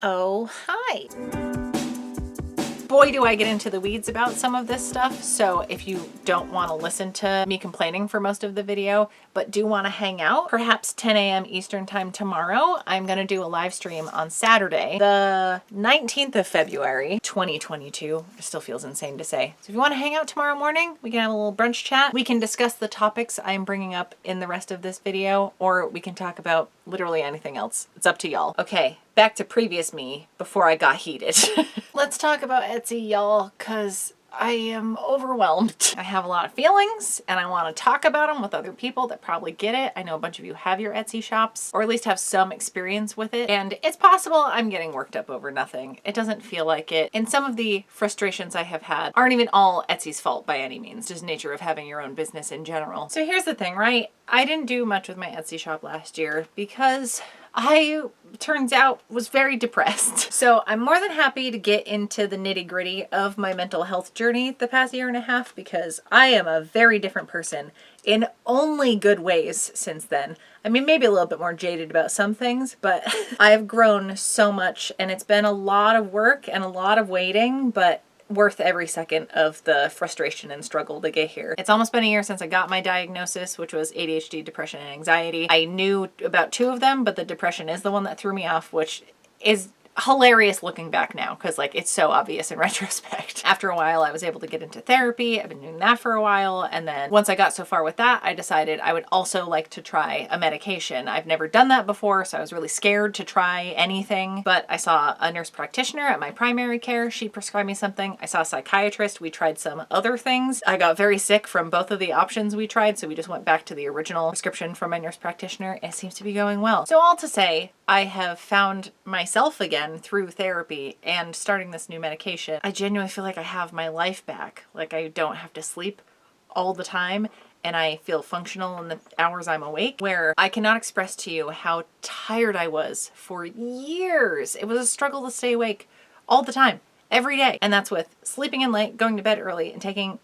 Oh, hi. Boy, do I get into the weeds about some of this stuff. So if you don't want to listen to me complaining for most of the video, but do want to hang out, perhaps 10 a.m. Eastern time tomorrow, I'm going to do a live stream on Saturday, the 19th of February, 2022. It still feels insane to say. So if you want to hang out tomorrow morning, we can have a little brunch chat. We can discuss the topics I'm bringing up in the rest of this video, or we can talk about literally anything else. It's up to y'all. Okay, back to previous me before I got heated. Let's talk about Etsy, y'all, because I am overwhelmed. I have a lot of feelings and I want to talk about them with other people that probably get it. I know a bunch of you have your Etsy shops, or at least have some experience with it. And it's possible I'm getting worked up over nothing. It doesn't feel like it. And some of the frustrations I have had aren't even all Etsy's fault by any means, just nature of having your own business in general. So here's the thing, right? I didn't do much with my Etsy shop last year because I, turns out, was very depressed. So I'm more than happy to get into the nitty-gritty of my mental health journey the past year and a half, because I am a very different person in only good ways since then. I mean, maybe a little bit more jaded about some things, but I have grown so much, and it's been a lot of work and a lot of waiting, but worth every second of the frustration and struggle to get here. It's almost been a year since I got my diagnosis, which was ADHD, depression, and anxiety. I knew about two of them, but the depression is the one that threw me off, which is hilarious looking back now, because like it's so obvious in retrospect. After a while I was able to get into therapy. I've been doing that for a while, and then once I got so far with that, I decided I would also like to try a medication. I've never done that before, so I was really scared to try anything, but I saw a nurse practitioner at my primary care. She prescribed me something. I saw a psychiatrist. We tried some other things. I got very sick from both of the options we tried, so we just went back to the original prescription from my nurse practitioner, and it seems to be going well. So all to say, I have found myself again through therapy and starting this new medication. I genuinely feel like I have my life back. Like I don't have to sleep all the time, and I feel functional in the hours I'm awake, where I cannot express to you how tired I was for years. It was a struggle to stay awake all the time, every day. And that's with sleeping in late, going to bed early, and taking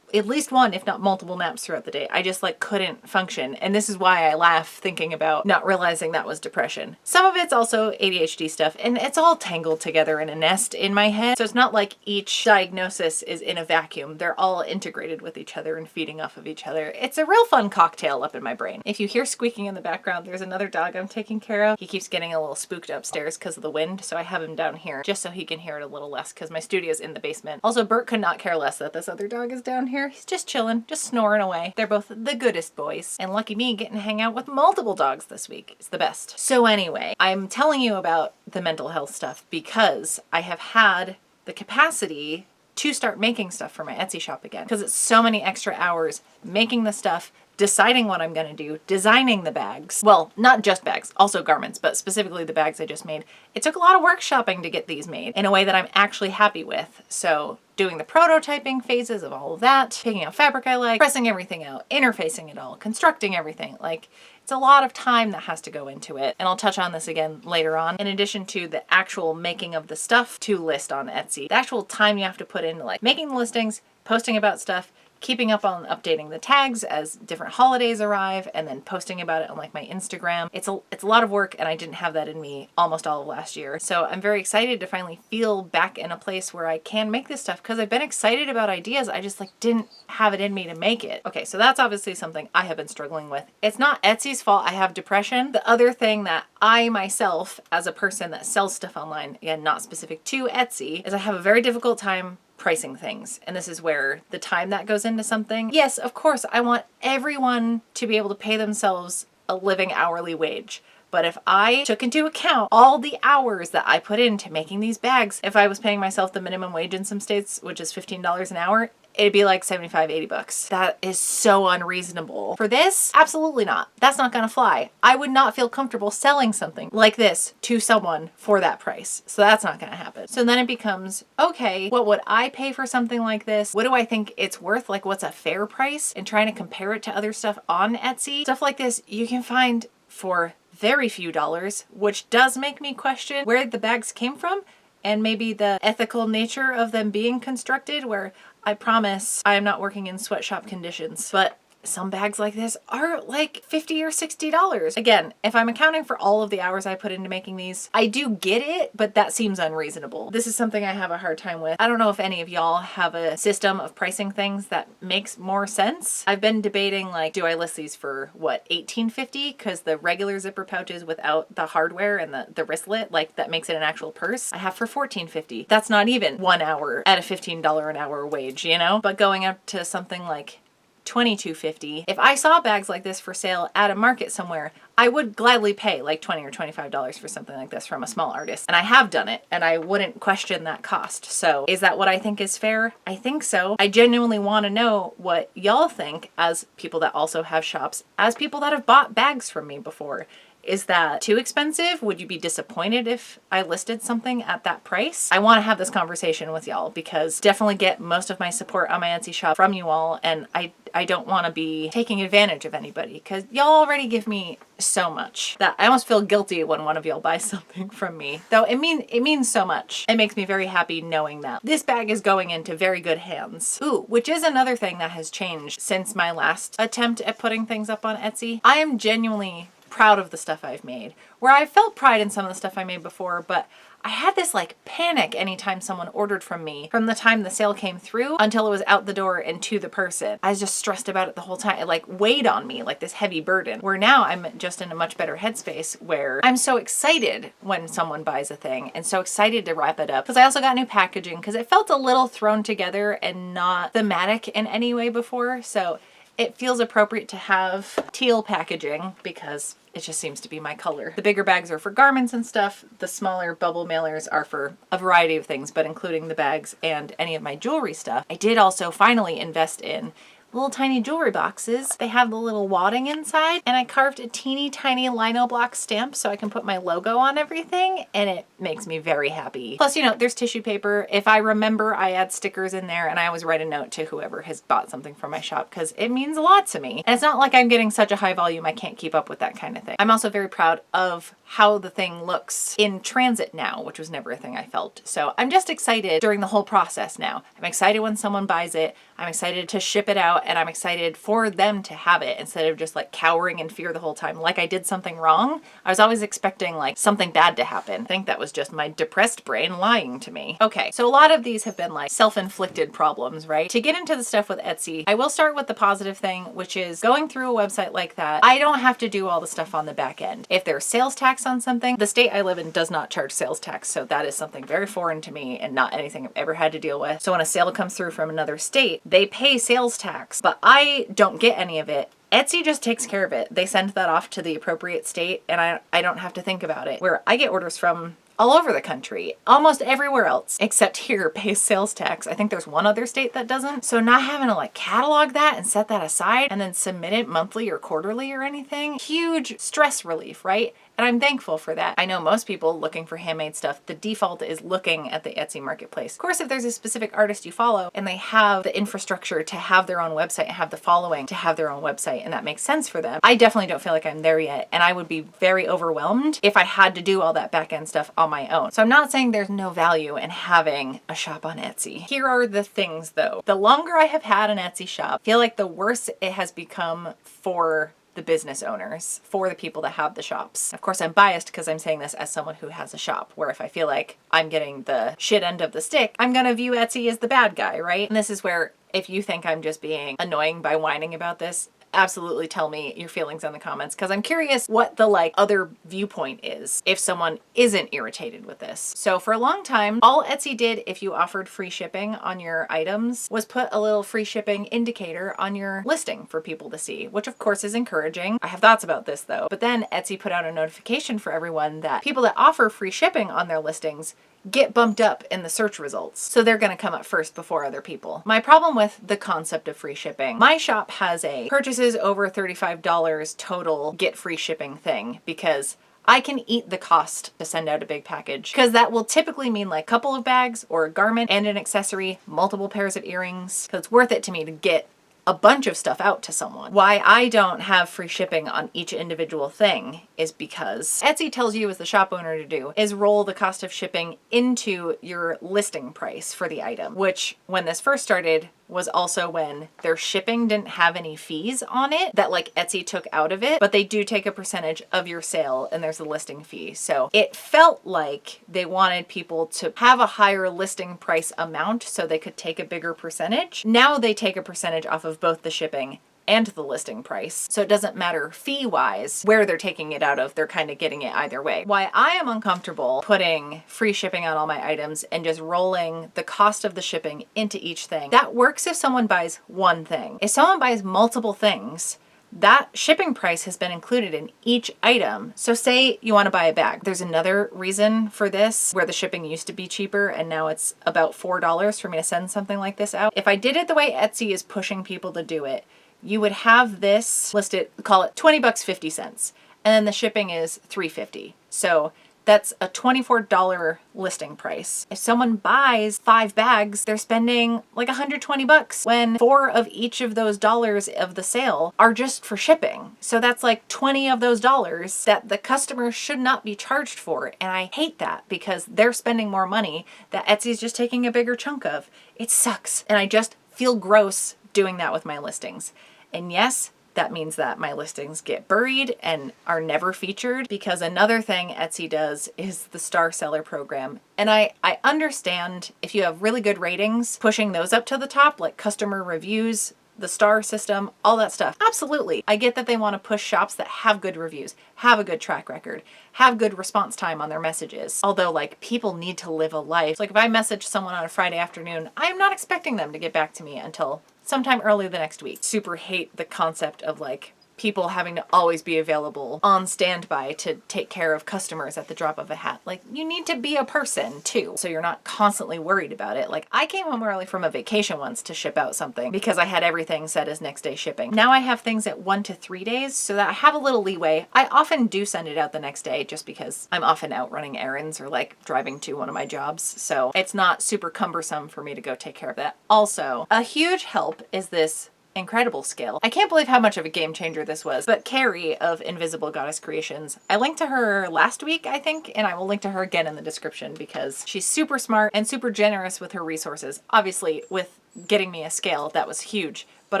at least one, if not multiple naps throughout the day. I just like couldn't function. And this is why I laugh thinking about not realizing that was depression. Some of it's also ADHD stuff, and it's all tangled together in a nest in my head. So it's not like each diagnosis is in a vacuum. They're all integrated with each other and feeding off of each other. It's a real fun cocktail up in my brain. If you hear squeaking in the background, there's another dog I'm taking care of. He keeps getting a little spooked upstairs because of the wind, so I have him down here just so he can hear it a little less, because my studio's in the basement. Also, Bert could not care less that this other dog is down here. He's just chilling, just snoring away. They're both the goodest boys, and lucky me getting to hang out with multiple dogs this week. It's the best. So anyway, I'm telling you about the mental health stuff because I have had the capacity to start making stuff for my Etsy shop again, because it's so many extra hours making the stuff, deciding what I'm gonna do, designing the bags. Well, not just bags, also garments, but specifically the bags I just made. It took a lot of workshopping to get these made in a way that I'm actually happy with. So doing the prototyping phases of all of that, picking out fabric I like, pressing everything out, interfacing it all, constructing everything. Like, it's a lot of time that has to go into it. And I'll touch on this again later on. In addition to the actual making of the stuff to list on Etsy, the actual time you have to put into like making the listings, posting about stuff, keeping up on updating the tags as different holidays arrive, and then posting about it on like my Instagram. It's a lot of work, and I didn't have that in me almost all of last year. So I'm very excited to finally feel back in a place where I can make this stuff, because I've been excited about ideas. I just like didn't have it in me to make it. Okay, so that's obviously something I have been struggling with. It's not Etsy's fault I have depression. The other thing that I myself, as a person that sells stuff online, again, not specific to Etsy, is I have a very difficult time pricing things. And this is where the time that goes into something. Yes, of course, I want everyone to be able to pay themselves a living hourly wage. But if I took into account all the hours that I put into making these bags, if I was paying myself the minimum wage in some states, which is $15 an hour, it'd be like 75, 80 bucks. That is so unreasonable. For this, absolutely not. That's not gonna fly. I would not feel comfortable selling something like this to someone for that price. So that's not gonna happen. So then it becomes, okay, what would I pay for something like this? What do I think it's worth? Like, what's a fair price? And trying to compare it to other stuff on Etsy. Stuff like this you can find for very few dollars, which does make me question where the bags came from and maybe the ethical nature of them being constructed, where I promise I am not working in sweatshop conditions, but some bags like this are like $50 or $60. Again, if I'm accounting for all of the hours I put into making these, I do get it, but that seems unreasonable. This is something I have a hard time with. I don't know if any of y'all have a system of pricing things that makes more sense. I've been debating, like, do I list these for what, $18.50? Because the regular zipper pouches without the hardware and the wristlet, like, that makes it an actual purse, I have for $14.50. That's not even 1 hour at a $15 an hour wage, you know? But going up to something like $22.50. If I saw bags like this for sale at a market somewhere, I would gladly pay like $20 or $25 for something like this from a small artist. And I have done it, and I wouldn't question that cost. So is that what I think is fair? I think so. I genuinely want to know what y'all think as people that also have shops, as people that have bought bags from me before. Is that too expensive? Would you be disappointed if I listed something at that price? I want to have this conversation with y'all because definitely get most of my support on my Etsy shop from you all, and I don't want to be taking advantage of anybody because y'all already give me so much that I almost feel guilty when one of y'all buys something from me. Though it means so much. It makes me very happy knowing that this bag is going into very good hands. Ooh, which is another thing that has changed since my last attempt at putting things up on Etsy. I am genuinely proud of the stuff I've made, where I felt pride in some of the stuff I made before, but I had this like panic anytime someone ordered from me from the time the sale came through until it was out the door and to the person. I was just stressed about it the whole time. It like weighed on me like this heavy burden, where now I'm just in a much better headspace where I'm so excited when someone buys a thing and so excited to wrap it up. Because I also got new packaging because it felt a little thrown together and not thematic in any way before. So it feels appropriate to have teal packaging because it just seems to be my color. The bigger bags are for garments and stuff. The smaller bubble mailers are for a variety of things, but including the bags and any of my jewelry stuff. I did also finally invest in little tiny jewelry boxes. They have the little wadding inside, and I carved a teeny tiny lino block stamp so I can put my logo on everything, and it makes me very happy. Plus, you know, there's tissue paper. If I remember, I add stickers in there, and I always write a note to whoever has bought something from my shop because it means a lot to me. And it's not like I'm getting such a high volume I can't keep up with that kind of thing. I'm also very proud of how the thing looks in transit now, which was never a thing I felt. So I'm just excited during the whole process now. I'm excited when someone buys it. I'm excited to ship it out, and I'm excited for them to have it instead of just like cowering in fear the whole time like I did something wrong. I was always expecting like something bad to happen. I think that was just my depressed brain lying to me. Okay, so a lot of these have been like self-inflicted problems, right? To get into the stuff with Etsy, I will start with the positive thing, which is going through a website like that, I don't have to do all the stuff on the back end. If there's sales tax on something, the state I live in does not charge sales tax, so that is something very foreign to me and not anything I've ever had to deal with. So when a sale comes through from another state, they pay sales tax, but I don't get any of it. Etsy just takes care of it. They send that off to the appropriate state, and I don't have to think about it. Where I get orders from all over the country, almost everywhere else except here pays sales tax. I think there's one other state that doesn't. So not having to like catalog that and set that aside and then submit it monthly or quarterly or anything, huge stress relief, right? And I'm thankful for that. I know most people looking for handmade stuff, the default is looking at the Etsy marketplace. Of course, if there's a specific artist you follow and they have the infrastructure to have their own website and have the following to have their own website, and that makes sense for them, I definitely don't feel like I'm there yet. And I would be very overwhelmed if I had to do all that back end stuff on my own. So I'm not saying there's no value in having a shop on Etsy. Here are the things though. The longer I have had an Etsy shop, I feel like the worse it has become for the business owners, for the people that have the shops. Of course, I'm biased because I'm saying this as someone who has a shop, where if I feel like I'm getting the shit end of the stick, I'm gonna view Etsy as the bad guy, right? And this is where, if you think I'm just being annoying by whining about this, absolutely tell me your feelings in the comments, because I'm curious what the like other viewpoint is if someone isn't irritated with this. So for a long time, all Etsy did if you offered free shipping on your items was put a little free shipping indicator on your listing for people to see, which of course is encouraging. I have thoughts about this though. But then Etsy put out a notification for everyone that people that offer free shipping on their listings get bumped up in the search results. So they're going to come up first before other people. My problem with the concept of free shipping, my shop has a purchases over $35 total get free shipping thing, because I can eat the cost to send out a big package, because that will typically mean like a couple of bags or a garment and an accessory, multiple pairs of earrings. So it's worth it to me to get a bunch of stuff out to someone. Why I don't have free shipping on each individual thing is because Etsy tells you as the shop owner to do is roll the cost of shipping into your listing price for the item, which when this first started was also when their shipping didn't have any fees on it that like Etsy took out of it, but they do take a percentage of your sale and there's a listing fee. So it felt like they wanted people to have a higher listing price amount so they could take a bigger percentage. Now they take a percentage off of both the shipping and the listing price. So it doesn't matter fee-wise where they're taking it out of, they're kind of getting it either way. Why I am uncomfortable putting free shipping on all my items and just rolling the cost of the shipping into each thing. That works if someone buys one thing. If someone buys multiple things, that shipping price has been included in each item. So say you want to buy a bag. There's another reason for this where the shipping used to be cheaper and now it's about $4 for me to send something like this out. If I did it the way Etsy is pushing people to do it, you would have this listed, call it 20 bucks 50 cents, and then the shipping is $3.50. So that's a $24 listing price. If someone buys 5 bags, they're spending like 120 bucks when 4 of each of those dollars of the sale are just for shipping. So that's like 20 of those dollars that the customer should not be charged for. And I hate that because they're spending more money that Etsy's just taking a bigger chunk of. It sucks. And I just feel gross doing that with my listings. And yes, that means that my listings get buried and are never featured, because another thing Etsy does is the star seller program. And I understand if you have really good ratings, pushing those up to the top, like customer reviews, the star system, all that stuff. Absolutely. I get that they want to push shops that have good reviews, have a good track record, have good response time on their messages. Although like people need to live a life. Like if I message someone on a Friday afternoon, I'm not expecting them to get back to me until sometime early the next week. Super hate the concept of like people having to always be available on standby to take care of customers at the drop of a hat. Like you need to be a person too, so you're not constantly worried about it. Like I came home early from a vacation once to ship out something because I had everything set as next day shipping. Now I have things at 1 to 3 days so that I have a little leeway. I often do send it out the next day just because I'm often out running errands or like driving to one of my jobs. So it's not super cumbersome for me to go take care of that. Also, a huge help is this incredible scale. I can't believe how much of a game changer this was, but Carrie of Invisible Goddess Creations, I linked to her last week, I think, and I will link to her again in the description because she's super smart and super generous with her resources. Obviously, with getting me a scale, that was huge, but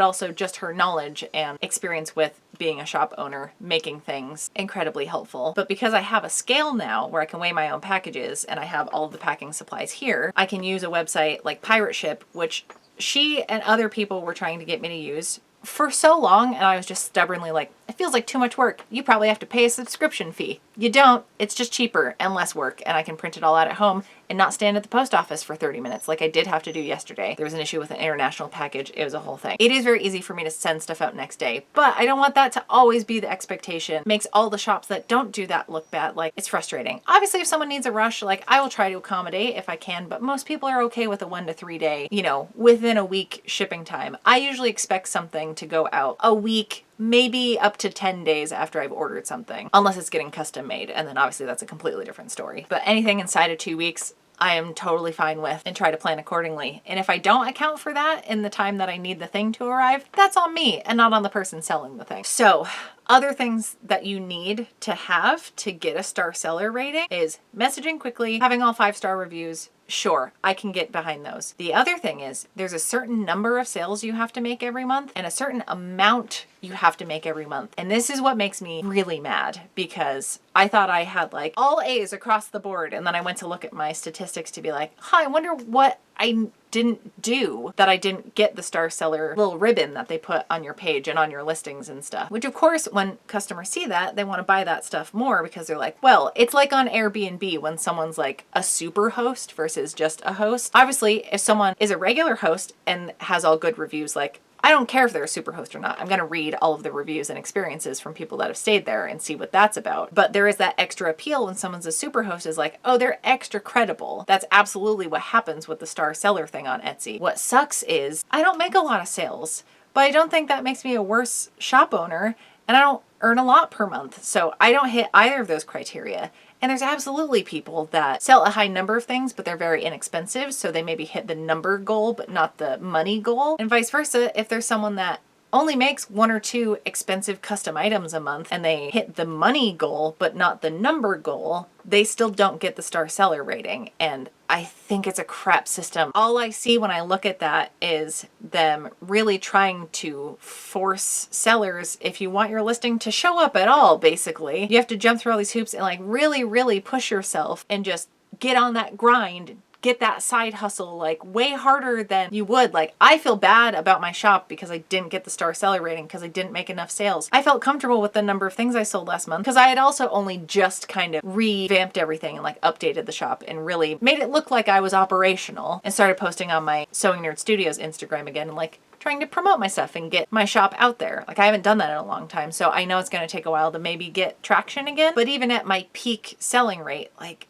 also just her knowledge and experience with being a shop owner, making things incredibly helpful. But because I have a scale now where I can weigh my own packages and I have all of the packing supplies here, I can use a website like Pirate Ship, which she and other people were trying to get me to use for so long, and I was just stubbornly like, it feels like too much work. You probably have to pay a subscription fee. You don't. It's just cheaper and less work, and I can print it all out at home and not stand at the post office for 30 minutes like I did have to do yesterday. There was an issue with an international package. It was a whole thing. It is very easy for me to send stuff out next day, but I don't want that to always be the expectation. It makes all the shops that don't do that look bad. Like, it's frustrating. Obviously, if someone needs a rush, like I will try to accommodate if I can, but most people are okay with a 1 to 3 day, you know, within a week shipping time. I usually expect something to go out a week, maybe up to 10 days after I've ordered something, unless it's getting custom made. And then obviously that's a completely different story. But anything inside of 2 weeks, I am totally fine with and try to plan accordingly. And if I don't account for that in the time that I need the thing to arrive, that's on me and not on the person selling the thing. So other things that you need to have to get a star seller rating is messaging quickly, having all 5-star reviews. Sure, I can get behind those. The other thing is there's a certain number of sales you have to make every month and a certain amount you have to make every month. And this is what makes me really mad because I thought I had like all A's across the board. And then I went to look at my statistics to be like, I wonder what I didn't do that I didn't get the star seller little ribbon that they put on your page and on your listings and stuff. Which of course, when customers see that, they want to buy that stuff more because they're like, well, it's like on Airbnb when someone's like a super host versus just a host. Obviously, if someone is a regular host and has all good reviews, like I don't care if they're a super host or not. I'm going to read all of the reviews and experiences from people that have stayed there and see what that's about. But there is that extra appeal when someone's a super host is like, oh, they're extra credible. That's absolutely what happens with the star seller thing on Etsy. What sucks is I don't make a lot of sales, but I don't think that makes me a worse shop owner, and I don't earn a lot per month. So I don't hit either of those criteria. And there's absolutely people that sell a high number of things, but they're very inexpensive. So they maybe hit the number goal, but not the money goal. And vice versa, if there's someone that only makes 1 or 2 expensive custom items a month and they hit the money goal, but not the number goal, they still don't get the star seller rating. And I think it's a crap system. All I see when I look at that is them really trying to force sellers, if you want your listing to show up at all, basically, you have to jump through all these hoops and like really, really push yourself and just get on that grind, get that side hustle like way harder than you would. Like, I feel bad about my shop because I didn't get the star seller rating because I didn't make enough sales. I felt comfortable with the number of things I sold last month because I had also only just kind of revamped everything and like updated the shop and really made it look like I was operational and started posting on my Sewing Nerd Studios Instagram again and like trying to promote my stuff and get my shop out there. Like, I haven't done that in a long time, so I know it's going to take a while to maybe get traction again. But even at my peak selling rate, like,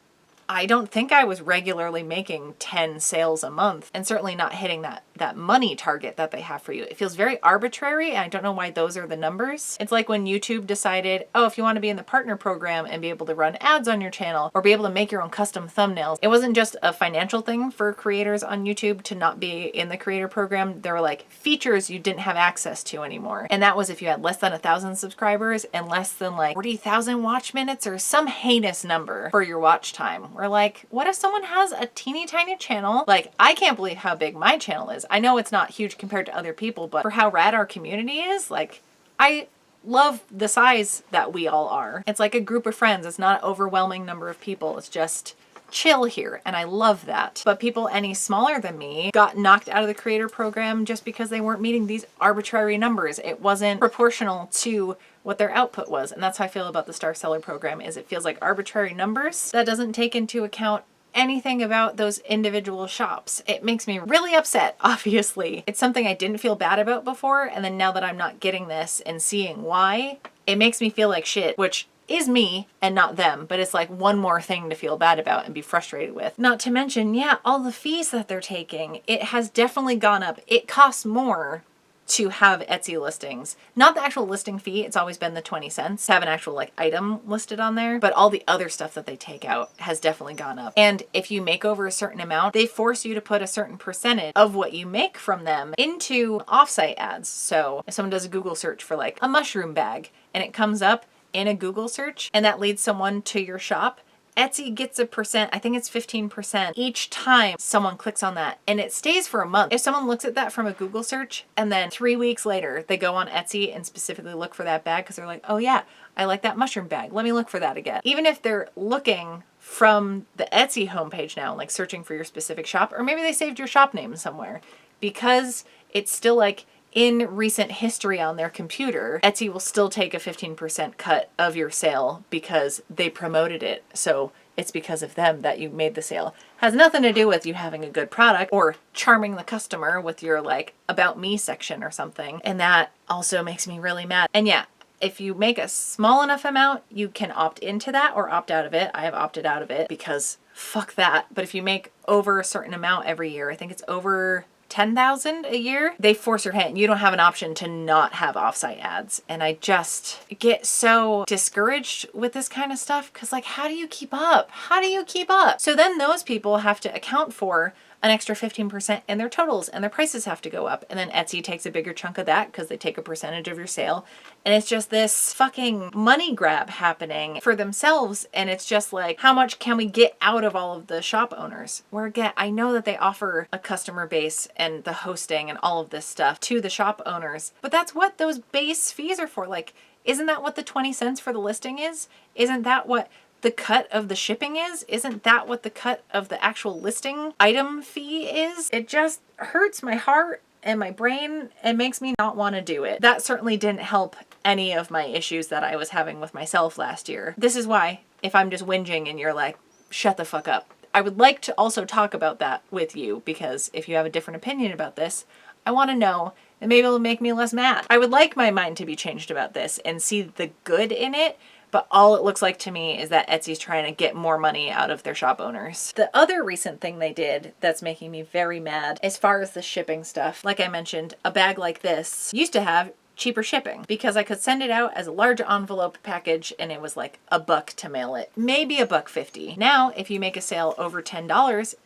I don't think I was regularly making 10 sales a month, and certainly not hitting that money target that they have for you. It feels very arbitrary, and I don't know why those are the numbers. It's like when YouTube decided, oh, if you want to be in the partner program and be able to run ads on your channel or be able to make your own custom thumbnails, it wasn't just a financial thing for creators on YouTube to not be in the creator program. There were like features you didn't have access to anymore. And that was if you had less than 1,000 subscribers and less than like 40,000 watch minutes or some heinous number for your watch time. We're like, what if someone has a teeny tiny channel? Like, I can't believe how big my channel is. I know it's not huge compared to other people, but for how rad our community is, like, I love the size that we all are. It's like a group of friends. It's not an overwhelming number of people. It's just chill here, and I love that. But people any smaller than me got knocked out of the creator program just because they weren't meeting these arbitrary numbers. It wasn't proportional to what their output was. And that's how I feel about the Star Seller program, is it feels like arbitrary numbers that doesn't take into account anything about those individual shops. It makes me really upset, obviously. It's something I didn't feel bad about before, and then now that I'm not getting this and seeing why, it makes me feel like shit, which is me and not them, but it's like one more thing to feel bad about and be frustrated with. Not to mention, yeah, all the fees that they're taking. It has definitely gone up. It costs more to have Etsy listings. Not the actual listing fee, it's always been the 20 cents to have an actual like item listed on there, but all the other stuff that they take out has definitely gone up. And if you make over a certain amount, they force you to put a certain percentage of what you make from them into offsite ads. So if someone does a Google search for like a mushroom bag and it comes up in a Google search and that leads someone to your shop, Etsy gets a percent, I think it's 15% each time someone clicks on that, and it stays for a month. If someone looks at that from a Google search and then 3 weeks later they go on Etsy and specifically look for that bag because they're like, oh yeah, I like that mushroom bag, let me look for that again. Even if they're looking from the Etsy homepage now, like searching for your specific shop, or maybe they saved your shop name somewhere, because it's still like in recent history on their computer, Etsy will still take a 15% cut of your sale because they promoted it. So it's because of them that you made the sale. Has nothing to do with you having a good product or charming the customer with your like about me section or something. And that also makes me really mad. And yeah, if you make a small enough amount, you can opt into that or opt out of it. I have opted out of it because fuck that. But if you make over a certain amount every year, I think it's over 10,000 a year, they force your hand. You don't have an option to not have offsite ads. And I just get so discouraged with this kind of stuff because like, how do you keep up? How do you keep up? So then those people have to account for an extra 15% in their totals and their prices have to go up. And then Etsy takes a bigger chunk of that because they take a percentage of your sale. And it's just this fucking money grab happening for themselves. And it's just like, how much can we get out of all of the shop owners? Where again, I know that they offer a customer base and the hosting and all of this stuff to the shop owners, but that's what those base fees are for. Like, isn't that what the 20 cents for the listing is? Isn't that what the cut of the shipping is? Isn't that what the cut of the actual listing item fee is? It just hurts my heart and my brain and makes me not want to do it. That certainly didn't help any of my issues that I was having with myself last year. This is why, if I'm just whinging and you're like, shut the fuck up, I would like to also talk about that with you, because if you have a different opinion about this, I want to know, and maybe it'll make me less mad. I would like my mind to be changed about this and see the good in it. But all it looks like to me is that Etsy's trying to get more money out of their shop owners. The other recent thing they did that's making me very mad, as far as the shipping stuff, like I mentioned, a bag like this used to have cheaper shipping because I could send it out as a large envelope package and it was like $1 to mail it, maybe $1.50. Now, if you make a sale over $10,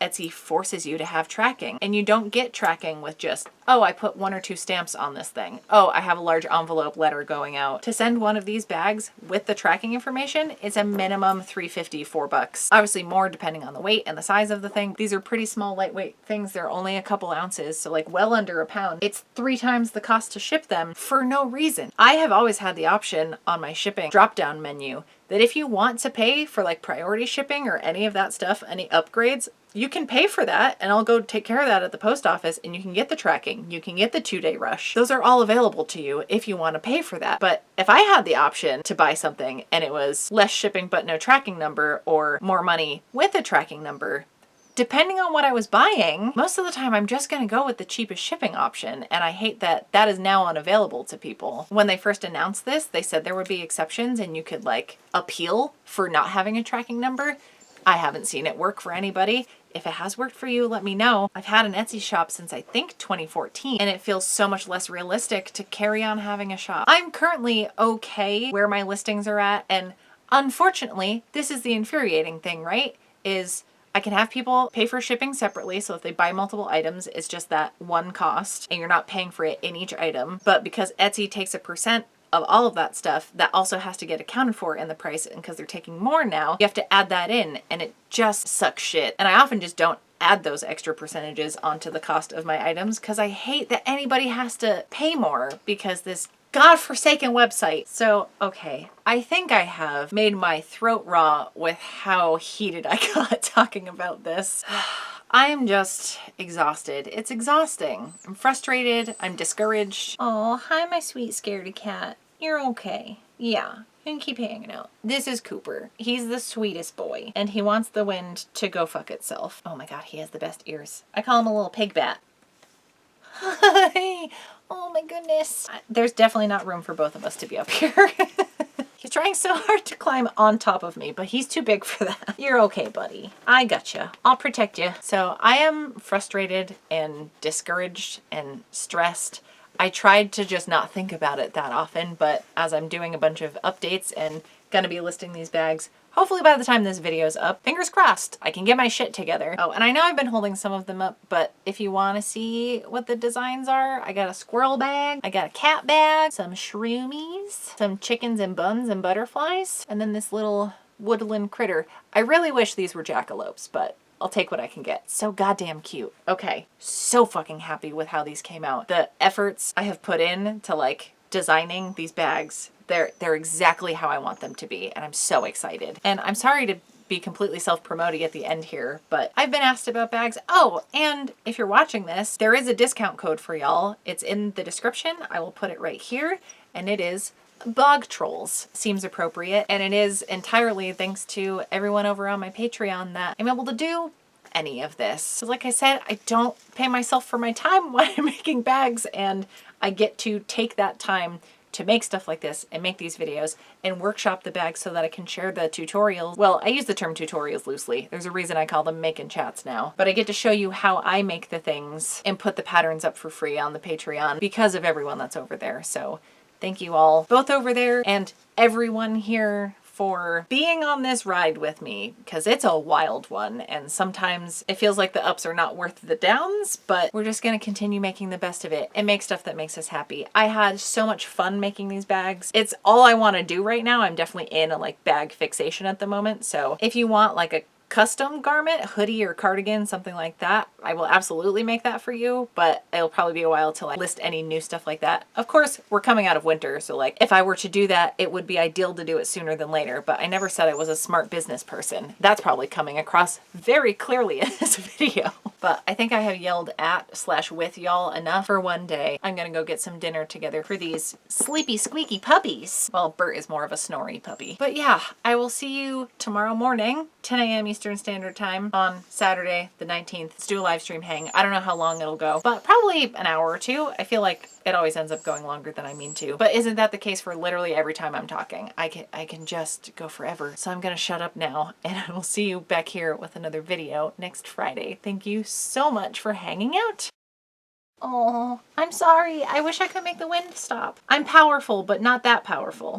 Etsy forces you to have tracking, and you don't get tracking with just, oh, I put 1 or 2 stamps on this thing. Oh, I have a large envelope letter going out. To send one of these bags with the tracking information, it's a minimum $3.50, $4. Obviously more depending on the weight and the size of the thing. These are pretty small, lightweight things. They're only a couple ounces, so like well under a pound. It's 3 times the cost to ship them for no reason. I have always had the option on my shipping drop-down menu that if you want to pay for like priority shipping or any of that stuff, any upgrades, you can pay for that and I'll go take care of that at the post office and you can get the tracking, you can get the 2-day rush. Those are all available to you if you want to pay for that. But if I had the option to buy something and it was less shipping but no tracking number, or more money with a tracking number, depending on what I was buying, most of the time I'm just going to go with the cheapest shipping option. And I hate that that is now unavailable to people. When they first announced this, they said there would be exceptions and you could like appeal for not having a tracking number. I haven't seen it work for anybody. If it has worked for you, let me know. I've had an Etsy shop since I think 2014 and it feels so much less realistic to carry on having a shop. I'm currently okay where my listings are at, and unfortunately, this is the infuriating thing, right? Is I can have people pay for shipping separately, so if they buy multiple items, it's just that one cost and you're not paying for it in each item. But because Etsy takes a % of all of that stuff, that also has to get accounted for in the price, and because they're taking more now, you have to add that in, and it just sucks shit. And I often just don't add those extra percentages onto the cost of my items because I hate that anybody has to pay more because this godforsaken website. So, okay, I think I have made my throat raw with how heated I got talking about this. I am just exhausted. It's exhausting. I'm frustrated. I'm discouraged. Oh, hi, my sweet scaredy cat. You're okay. Yeah. You can keep hanging out. This is Cooper. He's the sweetest boy, and he wants the wind to go fuck itself. Oh my god, he has the best ears. I call him a little pig bat. Hi. Oh my goodness. There's definitely not room for both of us to be up here. He's trying so hard to climb on top of me, but he's too big for that. You're okay, buddy. I gotcha. I'll protect you. So I am frustrated and discouraged and stressed. I tried to just not think about it that often, but as I'm doing a bunch of updates and gonna be listing these bags, hopefully by the time this video's up, fingers crossed, I can get my shit together. Oh, and I know I've been holding some of them up, but if you want to see what the designs are, I got a squirrel bag, I got a cat bag, some shroomies, some chickens and buns and butterflies, and then this little woodland critter. I really wish these were jackalopes, but I'll take what I can get. So goddamn cute. Okay, so fucking happy with how these came out. The efforts I have put in to like designing these bags, they're exactly how I want them to be, and I'm so excited. And I'm sorry to be completely self-promoting at the end here, but I've been asked about bags. Oh, and if you're watching this, there is a discount code for y'all. It's in the description. I will put it right here, and it is Bog Trolls. Seems appropriate, and it is entirely thanks to everyone over on my Patreon that I'm able to do any of this. So like I said, I don't pay myself for my time when I'm making bags, and I get to take that time to make stuff like this and make these videos and workshop the bags so that I can share the tutorials. Well, I use the term tutorials loosely. There's a reason I call them making chats now. But I get to show you how I make the things and put the patterns up for free on the Patreon because of everyone that's over there. So thank you all, both over there and everyone here, for being on this ride with me, because it's a wild one and sometimes it feels like the ups are not worth the downs, but we're just gonna continue making the best of it and make stuff that makes us happy. I had so much fun making these bags. It's all I want to do right now. I'm definitely in a like bag fixation at the moment. So if you want like a custom garment, hoodie or cardigan, something like that, I will absolutely make that for you, but it'll probably be a while till I list any new stuff like that. Of course, we're coming out of winter, so like if I were to do that, it would be ideal to do it sooner than later, but I never said I was a smart business person. That's probably coming across very clearly in this video. But I think I have yelled at/with y'all enough for one day. I'm gonna go get some dinner together for these sleepy, squeaky puppies. Well, Bert is more of a snory puppy. But yeah, I will see you tomorrow morning, 10 a.m. Eastern Standard Time on Saturday the 19th. Let's do a live stream hang. I don't know how long it'll go, but probably an hour or two. I feel like it always ends up going longer than I mean to. But isn't that the case for literally every time I'm talking? I can just go forever. So I'm gonna shut up now, and I will see you back here with another video next Friday. Thank you so much for hanging out. Oh, I'm sorry. I wish I could make the wind stop. I'm powerful, but not that powerful.